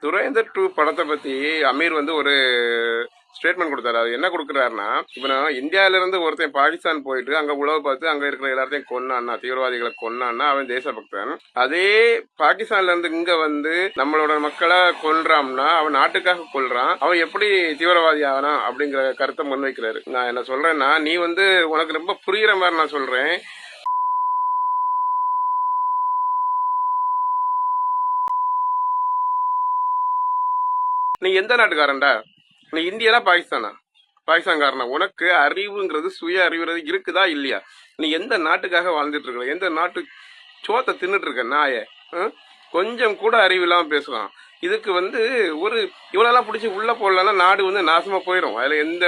துரேந்தர் 2 படத்தை பத்தி அமீர் வந்து ஒரு ஸ்டேட்மெண்ட் கொடுத்தாரு. அது என்ன கொடுக்குறாருன்னா, இப்போ நான் இந்தியாவில இருந்து ஒருத்தன் பாகிஸ்தான் போயிட்டு அங்க உளவு பார்த்து அங்க இருக்கிற எல்லாத்தையும் கொன்னான்னா, தீவிரவாதிகளை கொன்னான்னா அவன் தேசபக்தன். அதே பாகிஸ்தான்ல இருந்து இங்க வந்து நம்மளோட மக்களை கொல்றான்னா அவன் நாட்டுக்காக கொல்றான், அவன் எப்படி தீவிரவாதி ஆகலாம் அப்படிங்கிற கருத்தை முன்வைக்கிறாரு. நான் என்ன சொல்றேன்னா, நீ வந்து உனக்கு ரொம்ப புரியுற மாதிரி நான் சொல்றேன். நீ எந்த நாட்டுக்காரன்டா? நீ இந்தியானா பாகிஸ்தானா? பாகிஸ்தான்காரனா? உனக்கு அறிவுங்கிறது சுய அறிவுறது இருக்குதா இல்லையா? நீ எந்த நாட்டுக்காக வாழ்ந்துட்டு இருக்க? எந்த நாட்டு சோத்தை தின்னுட்டு இருக்க நாயே? கொஞ்சம் கூட அறிவு இல்லாம பேசலாம். இதுக்கு வந்து ஒரு இவ்வளோலாம் பிடிச்சி உள்ள போடலன்னா நாடு வந்து நாசமா போயிடும். அதுல எந்த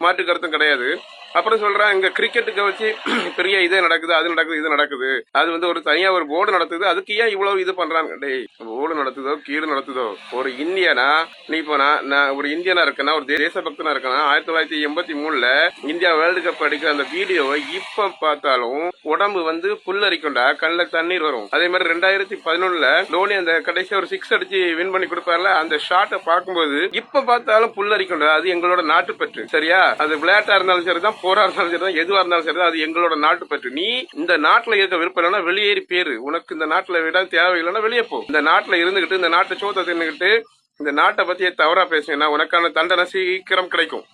மாற்று கருத்தும் கிடையாது. அப்புறம் சொல்றான், இங்க கிரிக்கெட்டுக்கு வச்சு பெரிய இதே நடக்குது, அது நடக்குது, இது நடக்குது. அது வந்து ஒரு தனியா ஒரு போர்டு நடத்துது, அதுக்கு ஏன் இவ்வளவு இது பண்றாங்க? டேய், போர்டு நடத்துதோ கீடு நடத்துதோ, ஒரு இந்தியனா நீ இப்போ நான் ஒரு இந்தியனா இருக்கேன்னா, ஒரு தேசபக்தனா இருக்கேன்னா, 1983ல இந்தியா வேர்ல்டு கப் அடிக்கிற அந்த வீடியோவை இப்ப பார்த்தாலும் உடம்பு வந்து புல்லரிக்கும்டா, கண்ணில் தண்ணீர் வரும். அதே மாதிரி 2011ல தோனி அந்த கடைசியா ஒரு 6 அடிச்சு வின் பண்ணி கொடுப்பார்ல, அந்த ஷாட்டை பார்க்கும்போது இப்ப பார்த்தாலும் புல்லரிக்கும்டா. அது எங்களோட நாட்டுப்பற்று, சரியா? அது விளையாட்டா இருந்தாலும் சரிதான், போரா இருந்தாலும் சரிதான், எதுவா இருந்தாலும் சரிதான், அது எங்களோட நாட்டு பற்று. நீ இந்த நாட்டுல இருக்க விருப்பம் இல்லைன்னா வெளியேறி பேரு. உனக்கு இந்த நாட்டுல விட தேவையில்லைன்னா வெளியே போ. இந்த நாட்டுல இருந்துகிட்டு இந்த நாட்டை சோத்தை தின்னுகிட்டு இந்த நாட்டை பத்தியே தவறா பேசினா உனக்கான தண்டனை சீக்கிரம் கிடைக்கும்.